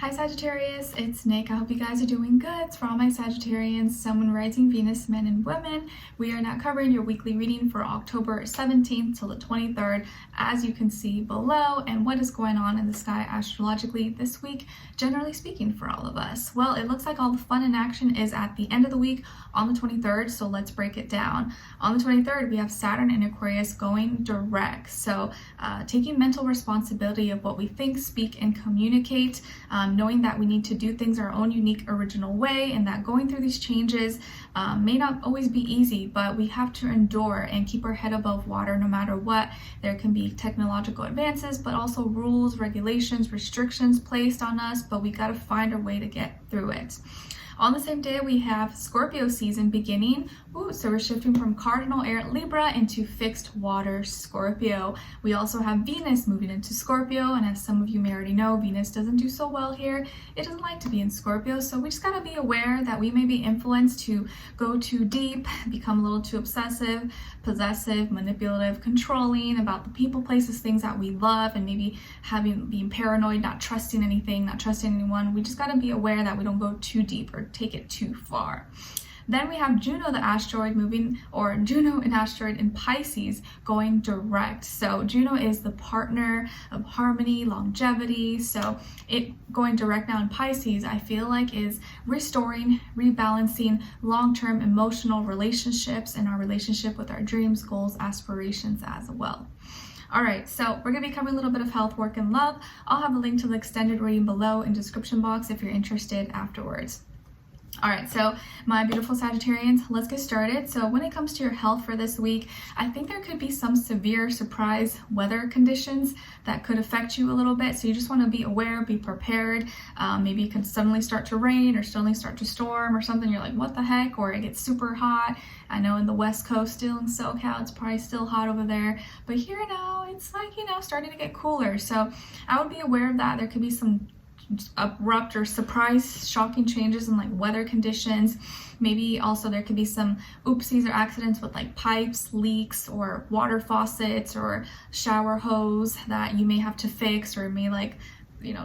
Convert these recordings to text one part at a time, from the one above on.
Hi Sagittarius, it's Nick. I hope you guys are doing good. It's for all my Sagittarians, Sun, Moon, Rising, Venus, men and women. We are now covering your weekly reading for October 17th till the 23rd, as you can see below, and what is going on in the sky astrologically this week, generally speaking, for all of us. Well, it looks like all the fun and action is at the end of the week on the 23rd, so let's break it down. On the 23rd, we have Saturn in Aquarius going direct, so taking mental responsibility of what we think, speak, and communicate. Knowing that we need to do things our own unique original way, and that going through these changes may not always be easy, but we have to endure and keep our head above water no matter what. There can be technological advances, but also rules, regulations, restrictions placed on us, but we got to find our way to get through it. On the same day, we have Scorpio season beginning. So we're shifting from cardinal air Libra into fixed water Scorpio. We also have Venus moving into Scorpio, and as some of you may already know, Venus doesn't do so well here. It doesn't like to be in Scorpio, so we just gotta be aware that we may be influenced to go too deep, become a little too obsessive, possessive, manipulative, controlling about the people, places, things that we love, and maybe being paranoid, not trusting anything, not trusting anyone. We just gotta be aware that we don't go too deep or take it too far. Then we have Juno, the asteroid Juno, an asteroid in Pisces, going direct. So Juno is the partner of harmony, longevity. So it going direct now in Pisces, I feel like is restoring, rebalancing long-term emotional relationships and our relationship with our dreams, goals, aspirations as well. All right, so we're gonna be covering a little bit of health, work, and love. I'll have a link to the extended reading below in the description box if you're interested afterwards. All right, so my beautiful Sagittarians, let's get started. So when it comes to your health for this week, I think there could be some severe surprise weather conditions that could affect you a little bit. So you just want to be aware, be prepared. Maybe it can suddenly start to rain or suddenly start to storm or something. You're like, what the heck? Or it gets super hot. I know in the West Coast, still in SoCal, it's probably still hot over there. But here now, it's like, starting to get cooler. So I would be aware of that. There could be some abrupt or surprise shocking changes in like weather conditions. Maybe also there could be some oopsies or accidents with like pipes, leaks, or water faucets or shower hose that you may have to fix, or may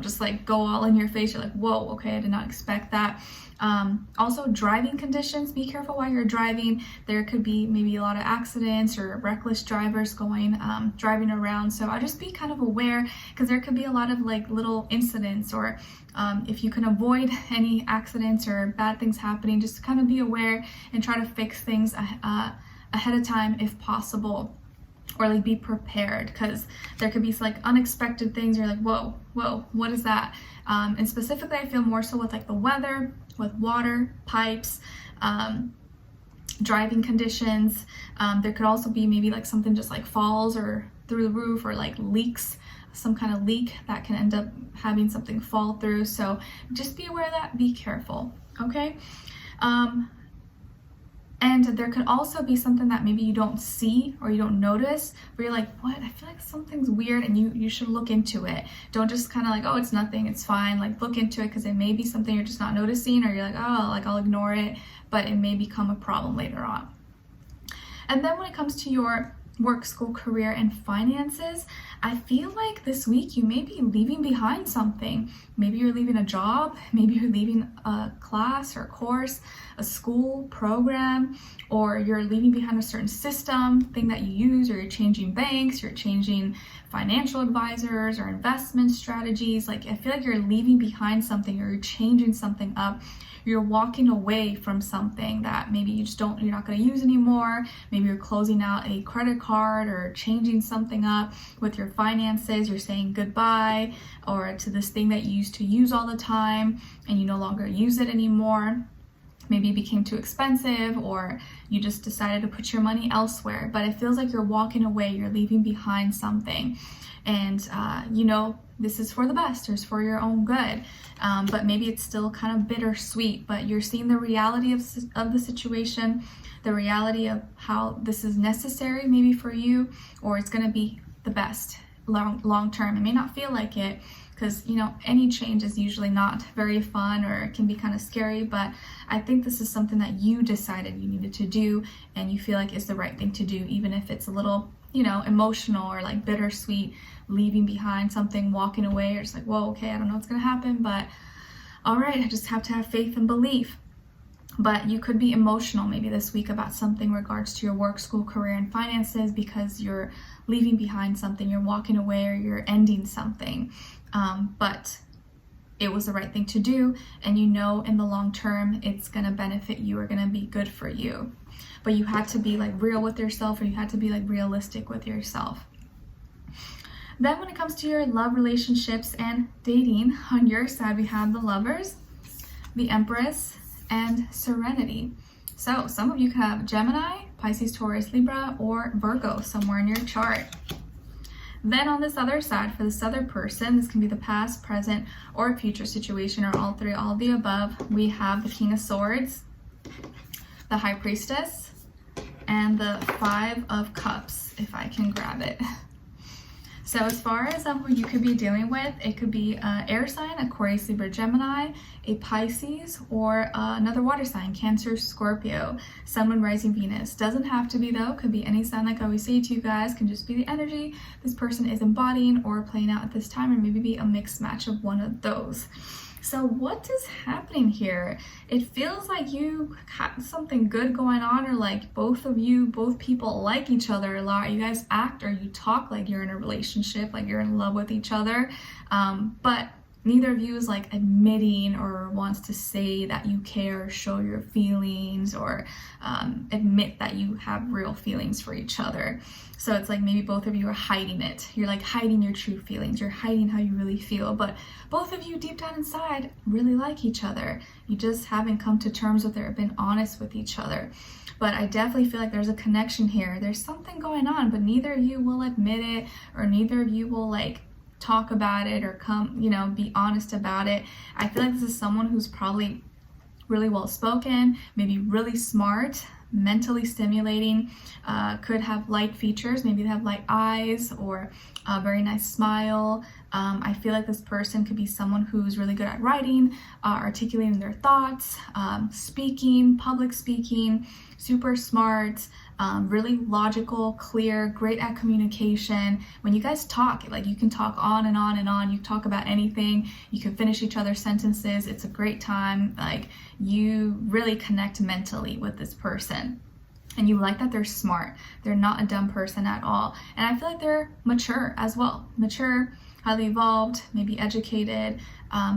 just like go all in your face. You're like, whoa, okay, I did not expect that. Also driving conditions, be careful while you're driving. There could be maybe a lot of accidents or reckless drivers driving around. So I'll just be kind of aware, because there could be a lot of like little incidents, or if you can avoid any accidents or bad things happening, just kind of be aware and try to fix things ahead of time if possible. Or like be prepared, because there could be like unexpected things. You're like, whoa, what is that? And specifically, I feel more so with like the weather, with water, pipes, driving conditions. There could also be maybe like something just like falls or through the roof, or like leaks, some kind of leak that can end up having something fall through. So just be aware of that, be careful, okay? And there could also be something that maybe you don't see or you don't notice, where you're like, what? I feel like something's weird, and you should look into it. Don't just kind of like, oh, it's nothing, it's fine. Like look into it, because it may be something you're just not noticing, or you're like, oh, like I'll ignore it, but it may become a problem later on. And then when it comes to your work, school, career, and finances, I feel like this week you may be leaving behind something. Maybe you're leaving a job, maybe you're leaving a class or course, a school program, or you're leaving behind a certain system, thing that you use, or you're changing banks, you're changing financial advisors or investment strategies. Like I feel like you're leaving behind something, or you're changing something up. You're walking away from something that maybe you're not going to use anymore. Maybe you're closing out a credit card or changing something up with your finances. You're saying goodbye or to this thing that you used to use all the time, and you no longer use it anymore. Maybe it became too expensive, or you just decided to put your money elsewhere. But it feels like you're walking away, you're leaving behind something. And this is for the best, or it's for your own good. But maybe it's still kind of bittersweet, but you're seeing the reality of the situation, the reality of how this is necessary maybe for you, or it's going to be the best long term. It may not feel like it, because any change is usually not very fun, or it can be kind of scary, but I think this is something that you decided you needed to do, and you feel like is the right thing to do, even if it's a little emotional or like bittersweet, leaving behind something, walking away, or just like, whoa, okay, I don't know what's gonna happen, but all right, I just have to have faith and belief. But you could be emotional maybe this week about something in regards to your work, school, career, and finances, because you're leaving behind something, you're walking away, or you're ending something. But it was the right thing to do, and in the long term it's gonna benefit you or gonna be good for you. But you had to be like real with yourself, or you had to be like realistic with yourself. Then when it comes to your love, relationships, and dating, on your side we have the Lovers, the Empress, and Serenity. So some of you could have Gemini, Pisces, Taurus, Libra, or Virgo somewhere in your chart. Then on this other side, for this other person, this can be the past, present, or future situation, or all three, all of the above, we have the King of Swords, the High Priestess, and the Five of Cups, if I can grab it. So as far as who you could be dealing with, it could be air sign, Aquarius, Libra, Gemini, a Pisces, or another water sign, Cancer, Scorpio, Sun, Moon, Rising, Venus. Doesn't have to be though, could be any sign. Like I always say to you guys, can just be the energy this person is embodying or playing out at this time, or maybe be a mixed match of one of those. So what is happening here? It feels like you have something good going on, or like both people like each other a lot. You guys act or you talk like you're in a relationship, like you're in love with each other. But neither of you is like admitting or wants to say that you care, or show your feelings, or admit that you have real feelings for each other. So it's like maybe both of you are hiding it. You're like hiding your true feelings. You're hiding how you really feel. But both of you deep down inside really like each other. You just haven't come to terms with it or been honest with each other. But I definitely feel like there's a connection here. There's something going on, but neither of you will admit it, or neither of you will like talk about it or be honest about it. I feel like this is someone who's probably really well spoken, maybe really smart, mentally stimulating, could have light features, maybe they have light eyes or a very nice smile. I feel like this person could be someone who's really good at writing, articulating their thoughts, speaking, public speaking, super smart, really logical, clear, great at communication. When you guys talk, like you can talk on and on and on. You talk about anything. You can finish each other's sentences. It's a great time. Like you really connect mentally with this person. And you like that they're smart. They're not a dumb person at all. And I feel like they're mature as well. Mature, highly evolved, maybe educated.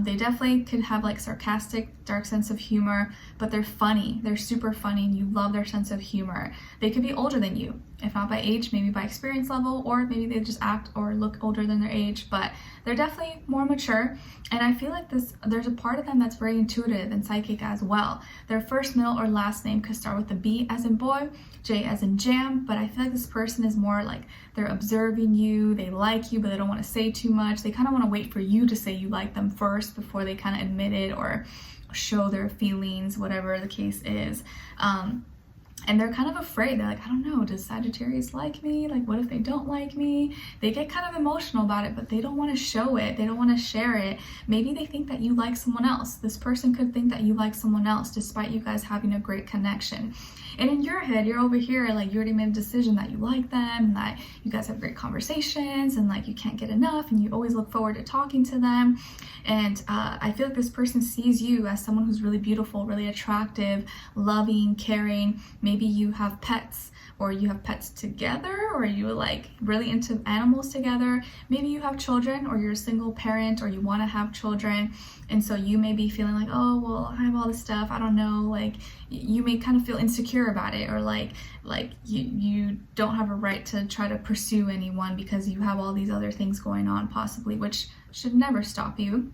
They definitely could have like sarcastic, dark sense of humor, but they're funny. They're super funny, and you love their sense of humor. They could be older than you, if not by age, maybe by experience level, or maybe they just act or look older than their age, but they're definitely more mature. And I feel like there's a part of them that's very intuitive and psychic as well. Their first, middle, or last name could start with the B as in boy, J as in jam, but I feel like this person is more like they're observing you, they like you, but they don't want to say too much. They kind of want to wait for you to say you like them first before they kind of admit it or show their feelings, whatever the case is. And they're kind of afraid. They're like, I don't know, does Sagittarius like me? Like, what if they don't like me? They get kind of emotional about it, but they don't want to show it. They don't want to share it. Maybe they think that you like someone else. This person could think that you like someone else despite you guys having a great connection. And in your head, you're over here, like you already made a decision that you like them, and that you guys have great conversations, and like you can't get enough, and you always look forward to talking to them. And I feel like this person sees you as someone who's really beautiful, really attractive, loving, caring. Maybe you have pets, or you have pets together, or you like really into animals together. Maybe you have children, or you're a single parent, or you want to have children. And so you may be feeling like, oh, well, I have all this stuff, I don't know, like you may kind of feel insecure about it, or like you don't have a right to try to pursue anyone because you have all these other things going on possibly, which should never stop you.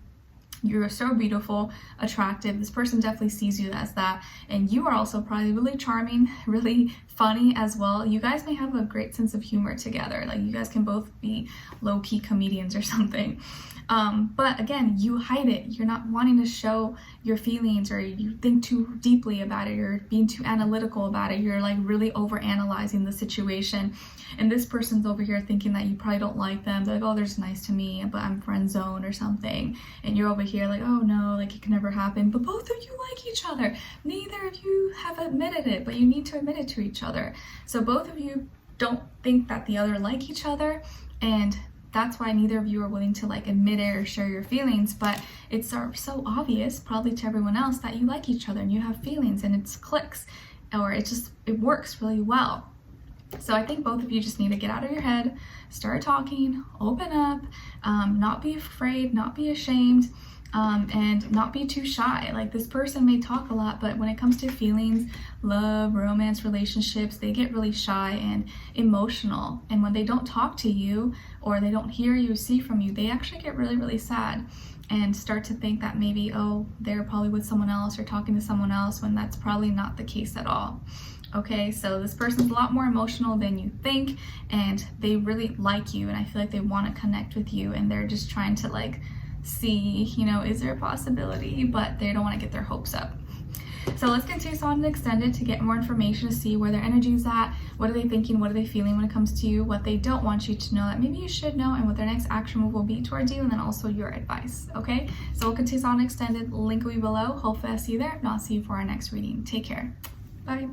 You're so beautiful, attractive. This person definitely sees you as that. And you are also probably really charming, really funny as well. You guys may have a great sense of humor together. Like you guys can both be low-key comedians or something. But again, you hide it. You're not wanting to show your feelings, or you think too deeply about it. You're being too analytical about it. You're like really over analyzing the situation. And this person's over here thinking that you probably don't like them. They're like, oh, they're just nice to me, but I'm friend zoned or something. And you're over here like, oh no, like it can never happen. But both of you like each other. Neither of you have admitted it, but you need to admit it to each other. So both of you don't think that the other like each other, and that's why neither of you are willing to like admit it or share your feelings. But it's so obvious probably to everyone else that you like each other and you have feelings and it clicks, or it works really well. So I think both of you just need to get out of your head, start talking, open up, not be afraid, not be ashamed, and not be too shy. Like, this person may talk a lot, but when it comes to feelings, love, romance, relationships, they get really shy and emotional. And when they don't talk to you or they don't hear you, see from you, they actually get really, really sad and start to think that maybe, oh, they're probably with someone else or talking to someone else, when that's probably not the case at all. Okay, so this person's a lot more emotional than you think, and they really like you, and I feel like they want to connect with you, and they're just trying to like see, you know, is there a possibility, but they don't want to get their hopes up. So let's continue on and extend it to get more information, to see where their energy's at, what are they thinking, what are they feeling when it comes to you, what they don't want you to know that maybe you should know, and what their next action move will be towards you, and then also your advice. Okay, so we'll continue on extended, link will be below. Hopefully I'll see you there. If not, see you for our next reading. Take care. Bye.